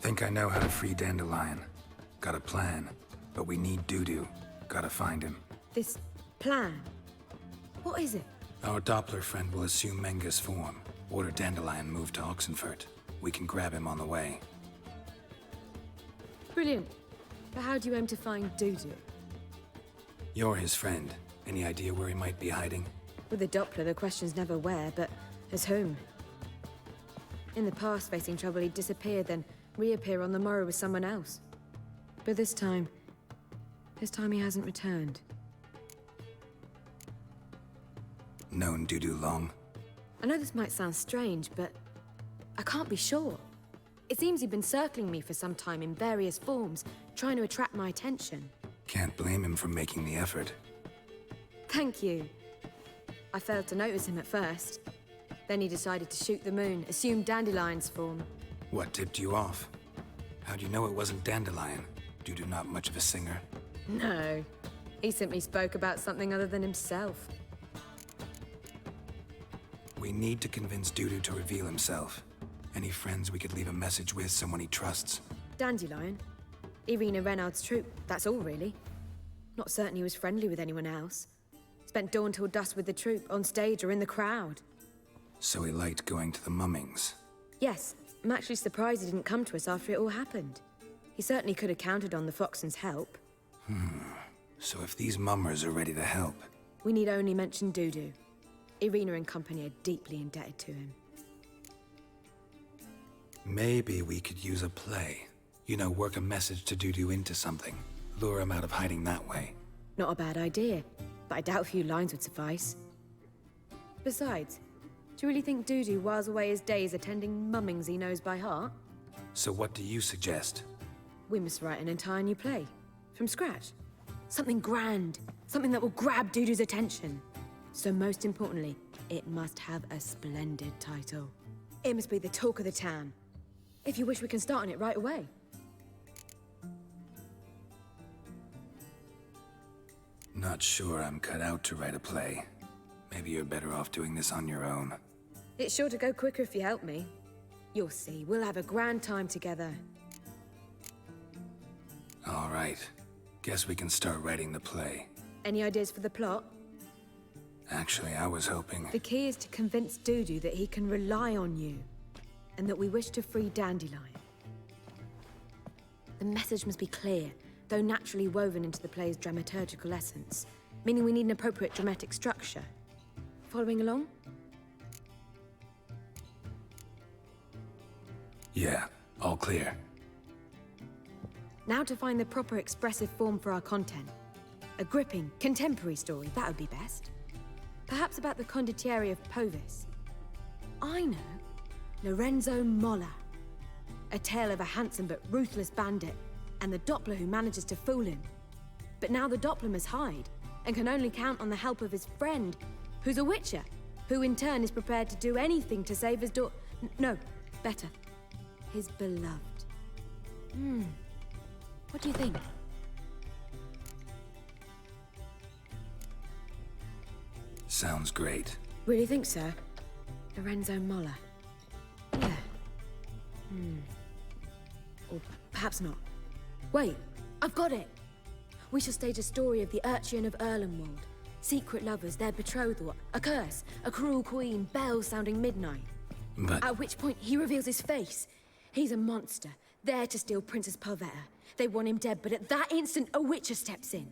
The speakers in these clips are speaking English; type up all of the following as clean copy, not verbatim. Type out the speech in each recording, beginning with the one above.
Think I know how to free Dandelion. Got a plan, but we need Dudu. Gotta find him. This plan? What is it? Our Doppler friend will assume Menga's form. Order Dandelion moved to Oxenfurt. We can grab him on the way. Brilliant. But how do you aim to find Dudu? You're his friend. Any idea where he might be hiding? With the Doppler, the question's never where, but as whom. In the past, facing trouble, he'd disappear, then reappear on the morrow with someone else. But this time he hasn't returned. Known Dudu long? I know this might sound strange, but I can't be sure. It seems he'd been circling me for some time in various forms, trying to attract my attention. Can't blame him for making the effort. Thank you. I failed to notice him at first. Then he decided to shoot the moon, assume Dandelion's form. What tipped you off? How'd you know it wasn't Dandelion? Dudu not much of a singer. No. He simply spoke about something other than himself. We need to convince Dudu to reveal himself. Any friends we could leave a message with, someone he trusts? Dandelion? Irina Renard's troupe, that's all really. Not certain he was friendly with anyone else. Spent dawn till dusk with the troupe, on stage or in the crowd. So he liked going to the mummings? Yes, I'm actually surprised he didn't come to us after it all happened. He certainly could have counted on the Foxen's help. So if these mummers are ready to help... We need only mention Dudu. Irina and company are deeply indebted to him. Maybe we could use a play. You know, work a message to Dudu into something. Lure him out of hiding that way. Not a bad idea, but I doubt a few lines would suffice. Besides, do you really think Dudu whiles away his days attending mummings he knows by heart? So what do you suggest? We must write an entire new play. From scratch. Something grand. Something that will grab Dudu's attention. So most importantly, it must have a splendid title. It must be the talk of the town. If you wish, we can start on it right away. Not sure I'm cut out to write a play. Maybe you're better off doing this on your own. It's sure to go quicker if you help me. You'll see, we'll have a grand time together. All right. Guess we can start writing the play. Any ideas for the plot? Actually, I was hoping... The key is to convince Dudu that he can rely on you, and that we wish to free Dandelion. The message must be clear, though naturally woven into the play's dramaturgical essence, meaning we need an appropriate dramatic structure. Following along? Yeah, all clear. Now to find the proper expressive form for our content. A gripping, contemporary story, that would be best. Perhaps about the condottieri of Povis. I know. Lorenzo Molla. A tale of a handsome but ruthless bandit, and the Doppler who manages to fool him. But now the Doppler must hide, and can only count on the help of his friend, who's a witcher, who in turn is prepared to do anything to save his no, better. His beloved. What do you think? Sounds great. Really think so? Lorenzo Molla. Yeah. Or perhaps not. Wait, I've got it! We shall stage a story of the Urchin of Erlenwald. Secret lovers, their betrothal, a curse, a cruel queen, bells sounding midnight. But... At which point he reveals his face. He's a monster, there to steal Princess Pavetta. They want him dead, but at that instant a witcher steps in.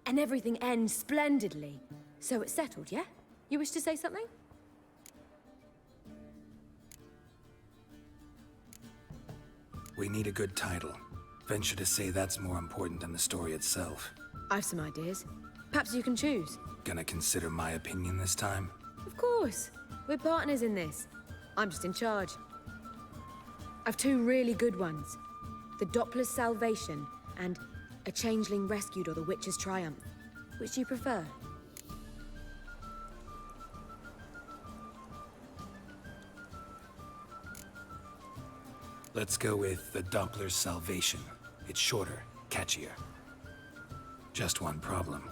And everything ends splendidly. So it's settled, yeah? You wish to say something? We need a good title. Venture to say that's more important than the story itself. I've some ideas. Perhaps you can choose. Gonna consider my opinion this time? Of course. We're partners in this. I'm just in charge. I've two really good ones. The Doppler's Salvation and A Changeling Rescued or the Witcher's Triumph. Which do you prefer? Let's go with The Doppler's Salvation. It's shorter, catchier. Just one problem.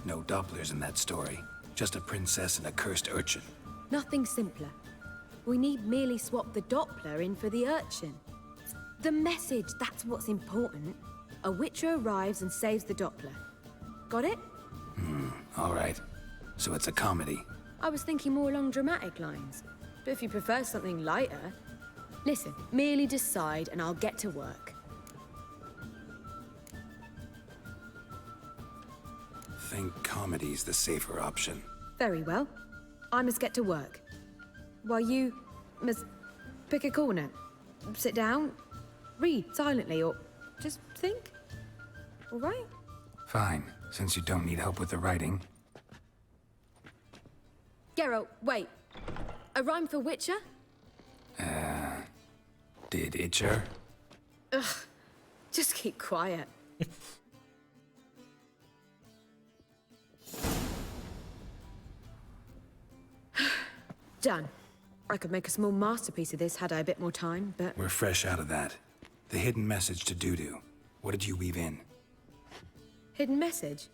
No Dopplers in that story. Just a princess and a cursed urchin. Nothing simpler. We need merely swap the Doppler in for the urchin. The message, that's what's important. A Witcher arrives and saves the Doppler. Got it? All right. So it's a comedy. I was thinking more along dramatic lines. But if you prefer something lighter... Listen, merely decide and I'll get to work. Think comedy's the safer option. Very well. I must get to work. While you must pick a corner. Sit down, read silently, or just think. All right? Fine, since you don't need help with the writing. Geralt, wait. A rhyme for Witcher? Did Itcher? Ugh. Just keep quiet. Done. I could make a small masterpiece of this had I a bit more time, but... We're fresh out of that. The hidden message to Dudu. What did you weave in? Hidden message?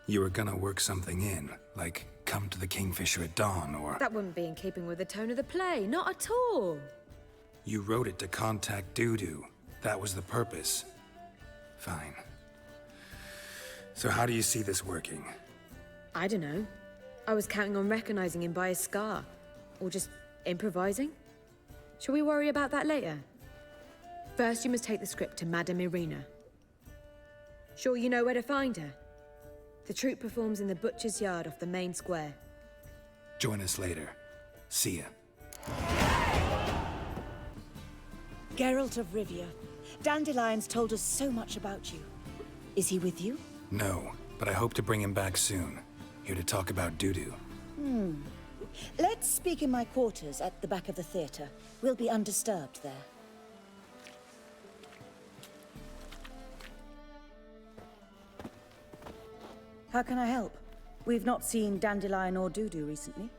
You were gonna work something in, like come to the Kingfisher at dawn, or... That wouldn't be in keeping with the tone of the play, not at all. You wrote it to contact Dudu. That was the purpose. Fine. So how do you see this working? I don't know. I was counting on recognizing him by his scar. Or just improvising. Shall we worry about that later? First, you must take the script to Madame Irina. Sure you know where to find her? The troupe performs in the butcher's yard off the main square. Join us later. See ya. Geralt of Rivia, Dandelion's told us so much about you. Is he with you? No, but I hope to bring him back soon. Here to talk about Dudu. Let's speak in my quarters at the back of the theater. We'll be undisturbed there. How can I help? We've not seen Dandelion or Dudu recently.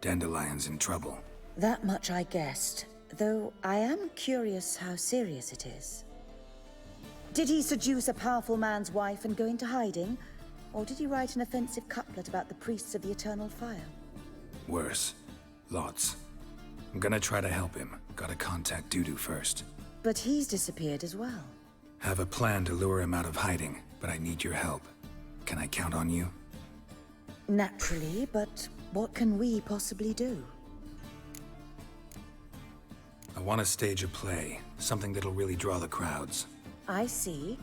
Dandelion's in trouble. That much I guessed, though I am curious how serious it is. Did he seduce a powerful man's wife and go into hiding? Or did he write an offensive couplet about the priests of the eternal fire? Worse. Lots. I'm gonna try to help him. Gotta contact Dudu first. But he's disappeared as well. Have a plan to lure him out of hiding, but I need your help. Can I count on you? Naturally, but what can we possibly do? I want to stage a play, something that'll really draw the crowds. I see.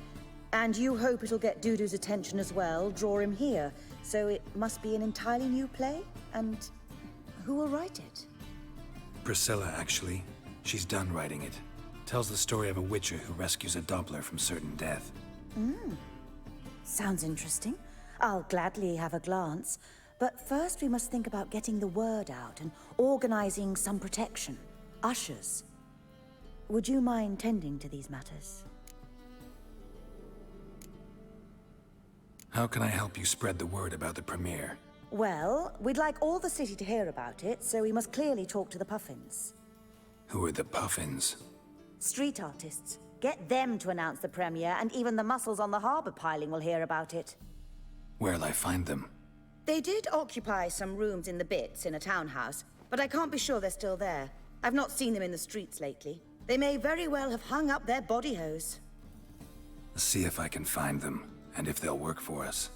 And you hope it'll get Dudu's attention as well, draw him here. So it must be an entirely new play? And who will write it? Priscilla, actually. She's done writing it. Tells the story of a witcher who rescues a Doppler from certain death. Sounds interesting. I'll gladly have a glance. But first we must think about getting the word out and organizing some protection. Ushers. Would you mind tending to these matters? How can I help you spread the word about the premiere? Well, we'd like all the city to hear about it, so we must clearly talk to the Puffins. Who are the Puffins? Street artists. Get them to announce the premiere, and even the muscles on the harbor piling will hear about it. Where'll I find them? They did occupy some rooms in the Bits in a townhouse, but I can't be sure they're still there. I've not seen them in the streets lately. They may very well have hung up their body hose. See if I can find them, and if they'll work for us.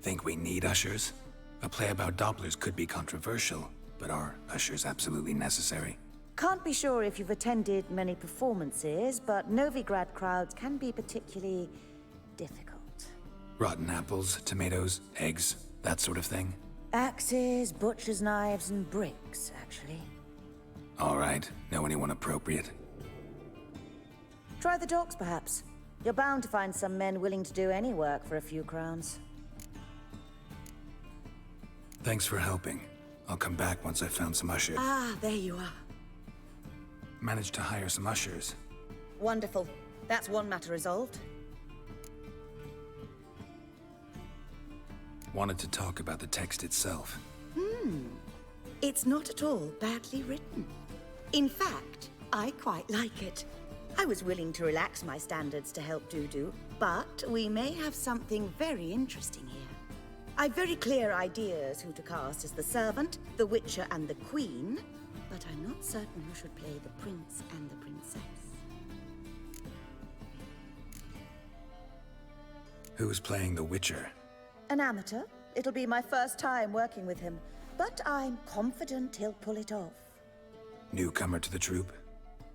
Think we need ushers? A play about Dopplers could be controversial, but are ushers absolutely necessary? Can't be sure if you've attended many performances, but Novigrad crowds can be particularly difficult. Rotten apples, tomatoes, eggs, that sort of thing? Axes, butcher's knives, and bricks, actually. All right. Know anyone appropriate? Try the docks, perhaps. You're bound to find some men willing to do any work for a few crowns. Thanks for helping. I'll come back once I've found some ushers. Ah, there you are. Managed to hire some ushers. Wonderful. That's one matter resolved. Wanted to talk about the text itself. It's not at all badly written. In fact, I quite like it. I was willing to relax my standards to help Dudu, but we may have something very interesting here. I've very clear ideas who to cast as the servant, the witcher, and the queen, but I'm not certain who should play the prince and the princess. Who's playing the Witcher? An amateur. It'll be my first time working with him, but I'm confident he'll pull it off. Newcomer to the troupe?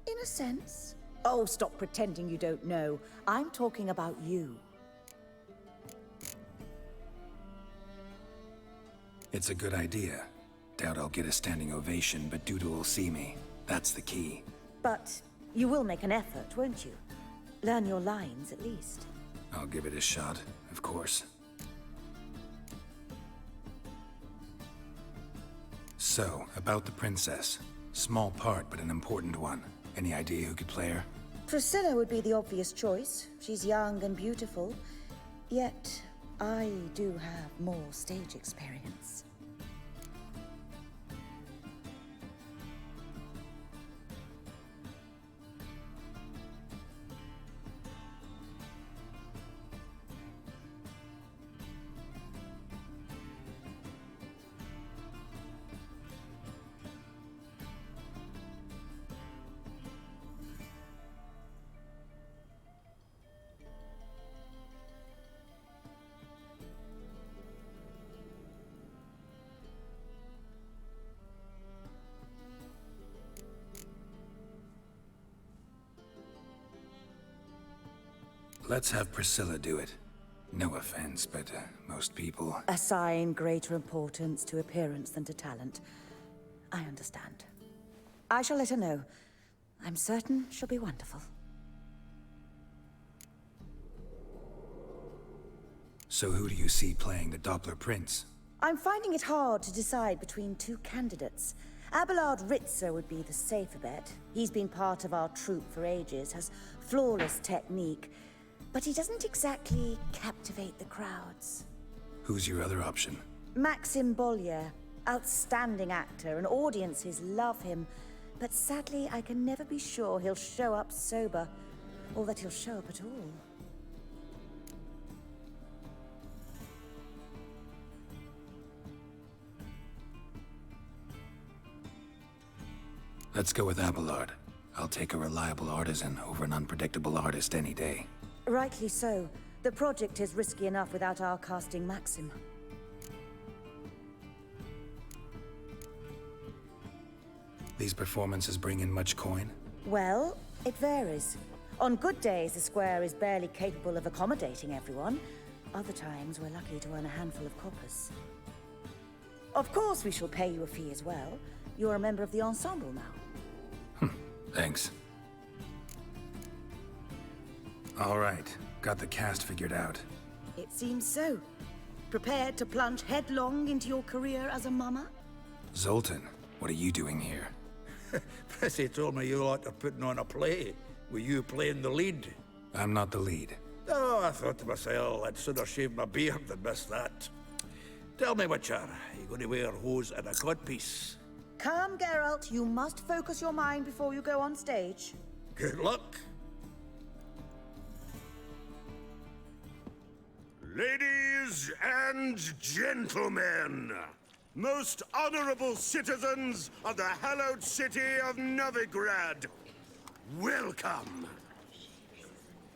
In a sense. Oh, stop pretending you don't know. I'm talking about you. It's a good idea. Doubt I'll get a standing ovation, but Duda will see me. That's the key. But you will make an effort, won't you? Learn your lines, at least. I'll give it a shot, of course. So, about the princess. Small part, but an important one. Any idea who could play her? Priscilla would be the obvious choice. She's young and beautiful. Yet, I do have more stage experience. Let's have Priscilla do it. No offense, but most people... Assign greater importance to appearance than to talent. I understand. I shall let her know. I'm certain she'll be wonderful. So who do you see playing the Doppler Prince? I'm finding it hard to decide between two candidates. Abelard Ritzer would be the safer bet. He's been part of our troupe for ages, has flawless technique, but he doesn't exactly captivate the crowds. Who's your other option? Maxim Bollier, outstanding actor, and audiences love him. But sadly, I can never be sure he'll show up sober, or that he'll show up at all. Let's go with Abelard. I'll take a reliable artisan over an unpredictable artist any day. Rightly so. The project is risky enough without our casting Maxim. These performances bring in much coin? Well, it varies. On good days, the square is barely capable of accommodating everyone. Other times, we're lucky to earn a handful of coppers. Of course, we shall pay you a fee as well. You're a member of the ensemble now. Thanks. All right, got the cast figured out. It seems so. Prepared to plunge headlong into your career as a mama? Zoltan, what are you doing here? Prissy told me you lot are putting on a play, with you playing the lead. I'm not the lead. Oh, I thought to myself, I'd sooner shave my beard than miss that. Tell me, Witcher, are you going to wear hose and a codpiece? Calm, Geralt. You must focus your mind before you go on stage. Good luck. Ladies and gentlemen, most honorable citizens of the hallowed city of Novigrad, welcome.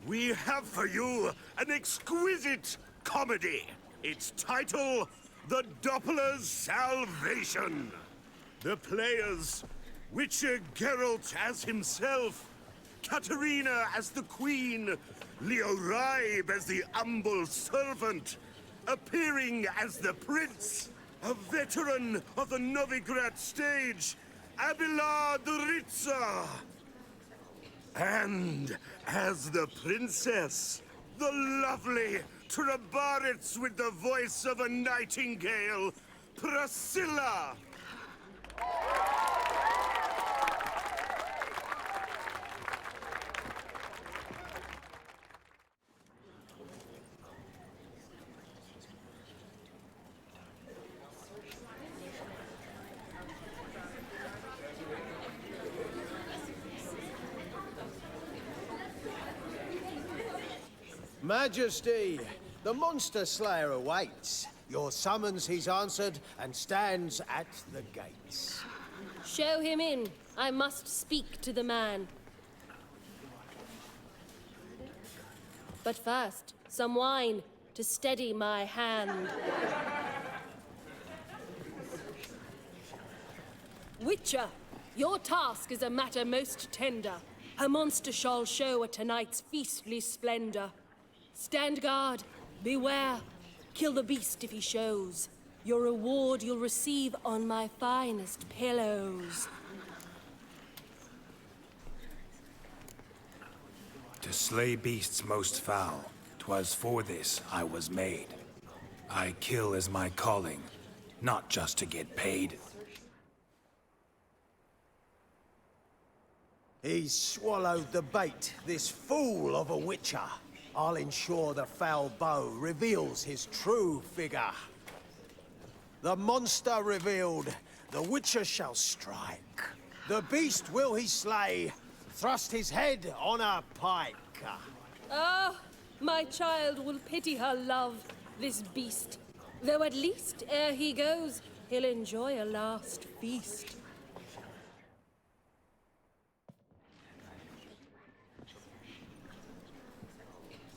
We have for you an exquisite comedy. Its title, The Doppler's Salvation. The players, Witcher Geralt as himself, Katerina as the queen, Leo Raib as the humble servant, appearing as the prince, a veteran of the Novigrad stage, Abelard Ritzer. And as the princess, the lovely Trabaritz with the voice of a nightingale, Priscilla. Majesty, the monster slayer awaits. Your summons he's answered and stands at the gates. Show him in. I must speak to the man. But first, some wine to steady my hand. Witcher, your task is a matter most tender. Her monster shall show at tonight's feastly splendor. Stand guard, beware, kill the beast if he shows. Your reward you'll receive on my finest pillows. To slay beasts most foul, 'twas for this I was made. I kill as my calling, not just to get paid. He's swallowed the bait, this fool of a witcher. I'll ensure the foul bow reveals his true figure. The monster revealed, the witcher shall strike. The beast will he slay, thrust his head on a pike. Ah, my child will pity her love, this beast. Though at least, ere he goes, he'll enjoy a last feast.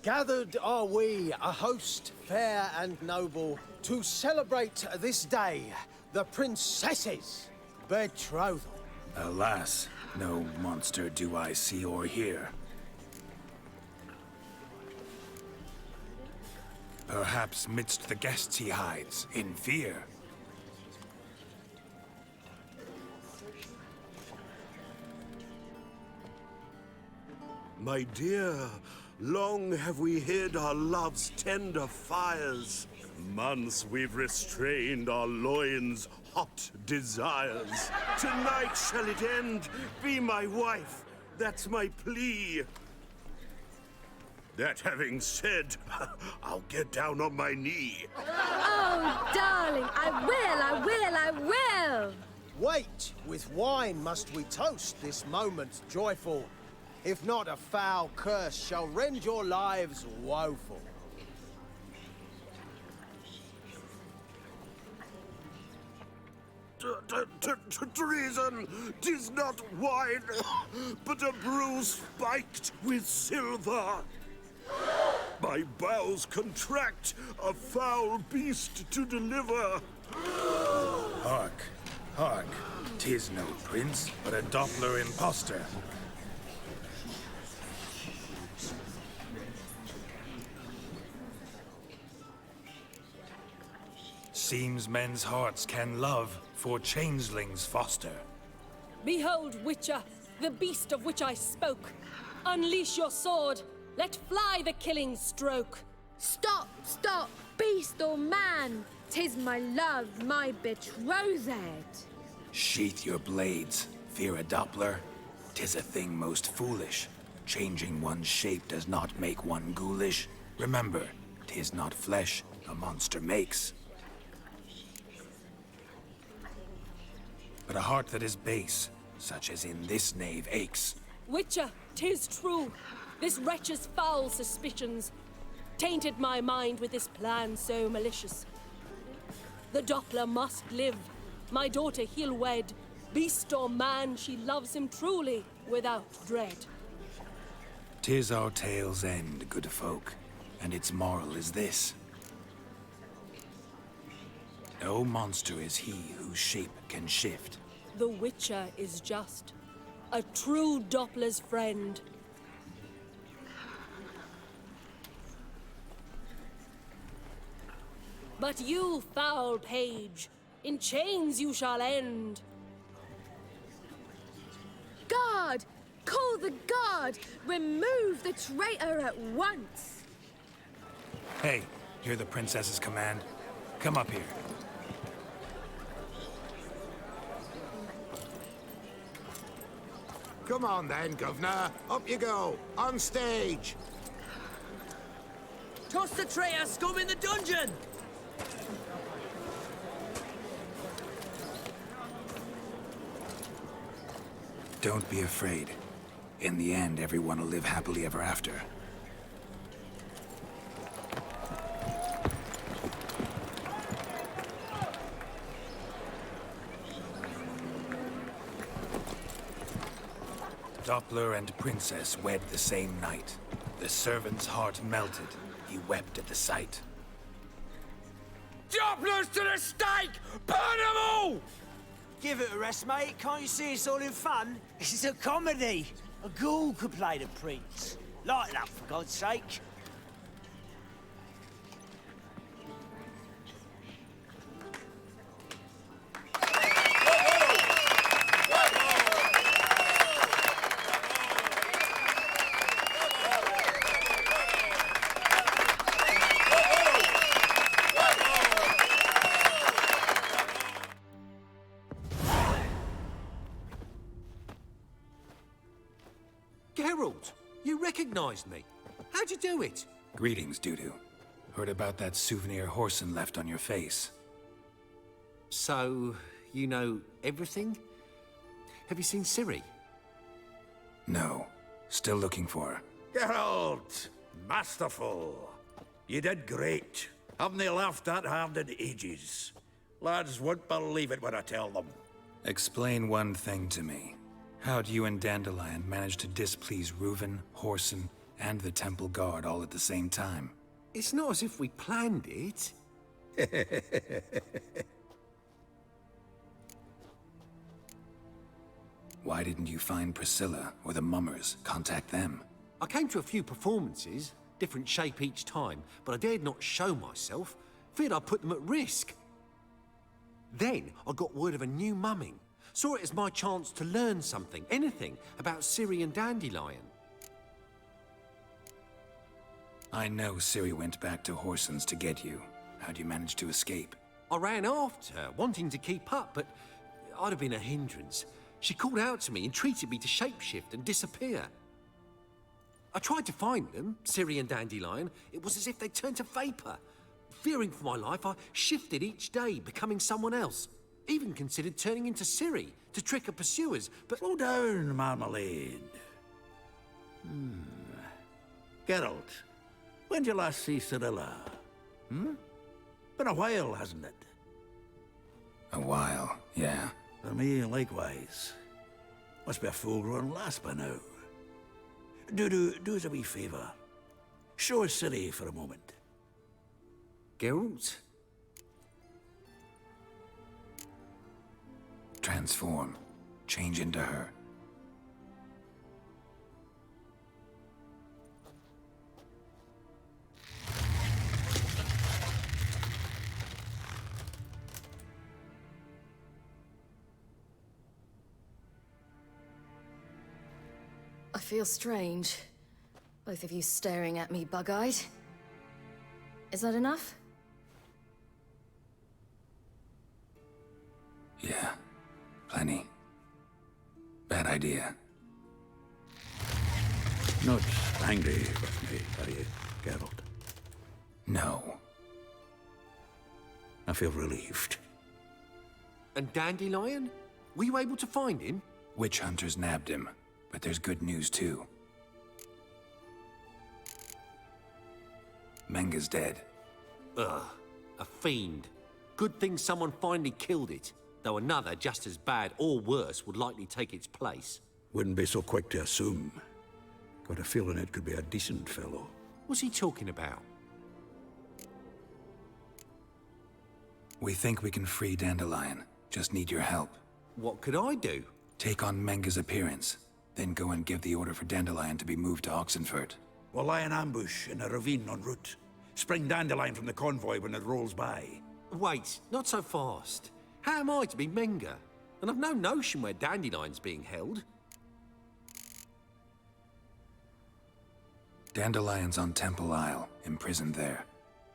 Gathered are we, a host fair and noble, to celebrate this day, the princess's betrothal. Alas, no monster do I see or hear. Perhaps midst the guests he hides, in fear. My dear, long have we hid our love's tender fires. Months we've restrained our loins' hot desires. Tonight shall it end. Be my wife. That's my plea. That having said, I'll get down on my knee. Oh, darling, I will! Wait, with wine must we toast this moment joyful. If not, a foul curse shall rend your lives woeful. Treason! 'Tis not wine, but a brew spiked with silver. My bowels contract, a foul beast to deliver. Hark, hark, 'tis no prince, but a Doppler impostor. Seems men's hearts can love, for changelings foster. Behold, Witcher, the beast of which I spoke. Unleash your sword. Let fly the killing stroke. Stop, stop, beast or man! 'Tis my love, my betrothed. Sheath your blades, fear a Doppler. 'Tis a thing most foolish. Changing one's shape does not make one ghoulish. Remember, 'tis not flesh a monster makes, but a heart that is base, such as in this knave aches. Witcher, 'tis true. This wretch's foul suspicions tainted my mind with this plan so malicious. The Doppler must live. My daughter he'll wed. Beast or man, she loves him truly, without dread. 'Tis our tale's end, good folk, and its moral is this. No monster is he whose shape can shift. The Witcher is just a true Doppler's friend. But you, foul page, in chains you shall end. Guard! Call the guard! Remove the traitor at once! Hey, hear the princess's command? Come up here. Come on then, Governor. Up you go. On stage. Toss the traitor scum in the dungeon! Don't be afraid. In the end, everyone will live happily ever after. Doppler and Princess wed the same night. The servant's heart melted. He wept at the sight. Dopplers to the stake! Burn them all! Give it a rest, mate. Can't you see it's all in fun? This is a comedy. A ghoul could play the prince. Lighten up, for God's sake. Geralt, you recognized me. How'd you do it? Greetings, Dudu. Heard about that souvenir Horson left on your face. So, you know everything? Have you seen Ciri? No. Still looking for her. Geralt! Masterful! You did great. Haven't they laughed that hard in ages? Lads won't believe it when I tell them. Explain one thing to me. How'd you and Dandelion manage to displease Reuven, Horson, and the Temple Guard all at the same time? It's not as if we planned it. Why didn't you find Priscilla or the Mummers? Contact them. I came to a few performances, different shape each time, but I dared not show myself. Feared I'd put them at risk. Then I got word of a new mumming. Saw it as my chance to learn something, anything, about Ciri and Dandelion. I know Ciri went back to Horson's to get you. How'd you manage to escape? I ran after her, wanting to keep up, but I'd have been a hindrance. She called out to me, entreated me to shapeshift and disappear. I tried to find them, Ciri and Dandelion. It was as if they'd turned to vapor. Fearing for my life, I shifted each day, becoming someone else. Even considered turning into Ciri to trick her pursuers, but... Slow down, Marmalade. Geralt, when did you last see Cirilla? Been a while, hasn't it? A while, yeah. For me, likewise. Must be a full-grown lass by now. Do us a wee favour. Show us Ciri for a moment. Geralt? Transform. Change into her. I feel strange. Both of you staring at me bug-eyed. Is that enough? Yeah. Plenty. Bad idea. Not angry with me, are you, Geralt? No. I feel relieved. And Dandelion? Were you able to find him? Witch hunters nabbed him, but there's good news too. Menga's dead. Ugh, a fiend. Good thing someone finally killed it, though another, just as bad or worse, would likely take its place. Wouldn't be so quick to assume. Got a feeling it could be a decent fellow. What's he talking about? We think we can free Dandelion. Just need your help. What could I do? Take on Menga's appearance, then go and give the order for Dandelion to be moved to Oxenfurt. We'll lie in ambush in a ravine en route. Spring Dandelion from the convoy when it rolls by. Wait, not so fast. How am I to be Menga? And I've no notion where Dandelion's being held. Dandelion's on Temple Isle, imprisoned there.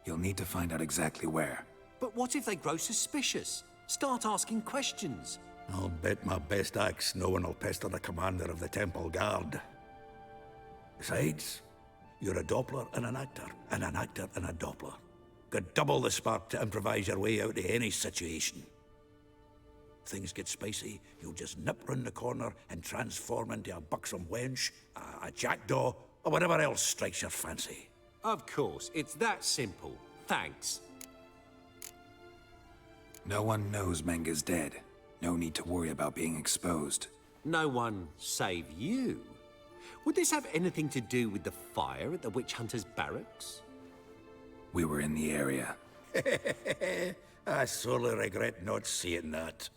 You'll need to find out exactly where. But what if they grow suspicious? Start asking questions? I'll bet my best axe no one will pester the commander of the Temple Guard. Besides, you're a Doppler and an actor and a Doppler. Got double the spark to improvise your way out of any situation. Things get spicy, you'll just nip round the corner and transform into a buxom wench, a jackdaw, or whatever else strikes your fancy. Of course, it's that simple. Thanks. No one knows Menga's dead. No need to worry about being exposed. No one save you. Would this have anything to do with the fire at the witch hunter's barracks? We were in the area. I sorely regret not seeing that.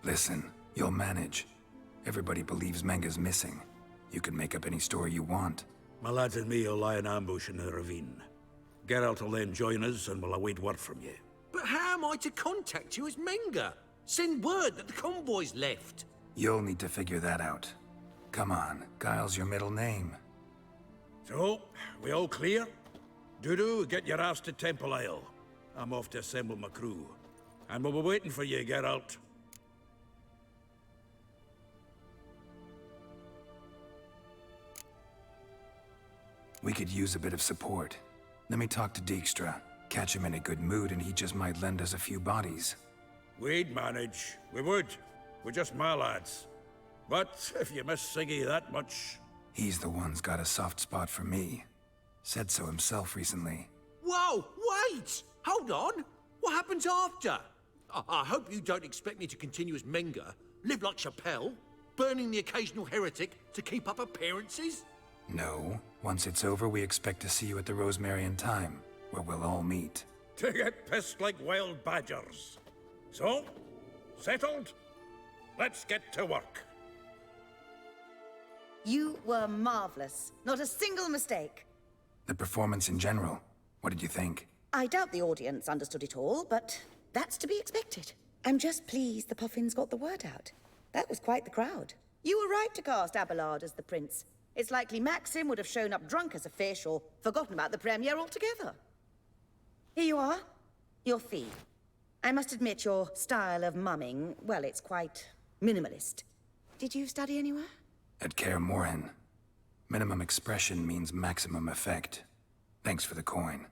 Listen, you'll manage. Everybody believes Menga's missing. You can make up any story you want. My lads and me will lie in ambush in the ravine. Geralt will then join us and we'll await word from you. But how am I to contact you as Menga? Send word that the convoy's left. You'll need to figure that out. Come on, Guile's your middle name. So, we all clear? Dudu, get your ass to Temple Isle. I'm off to assemble my crew. And we'll be waiting for you, Geralt. We could use a bit of support. Let me talk to Dijkstra. Catch him in a good mood and he just might lend us a few bodies. We'd manage. We would. We're just my lads. But if you miss Siggy that much... He's the one's got a soft spot for me. Said so himself recently. Whoa, wait! Hold on! What happens after? I hope you don't expect me to continue as Menga, live like Chappelle, burning the occasional heretic to keep up appearances? No. Once it's over, we expect to see you at the Rosemary in time, where we'll all meet. To get pissed like wild badgers. So, settled? Let's get to work. You were marvelous. Not a single mistake. The performance in general, what did you think? I doubt the audience understood it all, but that's to be expected. I'm just pleased the Puffins got the word out. That was quite the crowd. You were right to cast Abelard as the prince. It's likely Maxim would have shown up drunk as a fish or forgotten about the premiere altogether. Here you are. Your fee. I must admit your style of mumming, well, it's quite minimalist. Did you study anywhere? At Kaer Morhen. Minimum expression means maximum effect. Thanks for the coin.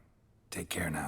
Take care now.